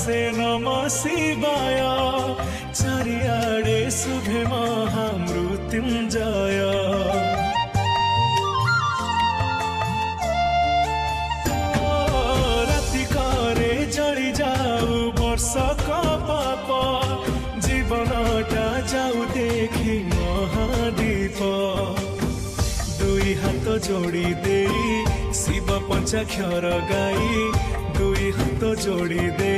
से नमः शिवाय चारिआडे शुभे महामृत्युञ्जय राति करे जଳି जाऊ वर्षक पाप जीवनटा जाऊ देखी महादीप दुई हाथ जोड़ी दे शिव पंचाक्षर गाई दुई हाथ जोड़ी दे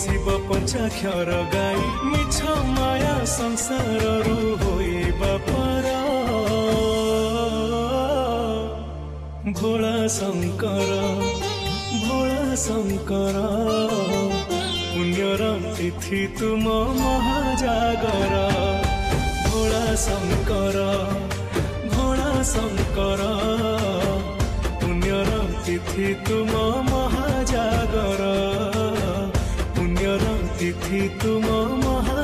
शिव पंचाक्षर गाई मिछ माया संसार रु होइबा पर भोला शंकर पुण्यर तिथि तुम महाजागर भोला शंकर पुण्यर तिथि तुम महाजागर पुण्यर तिथि तुम महा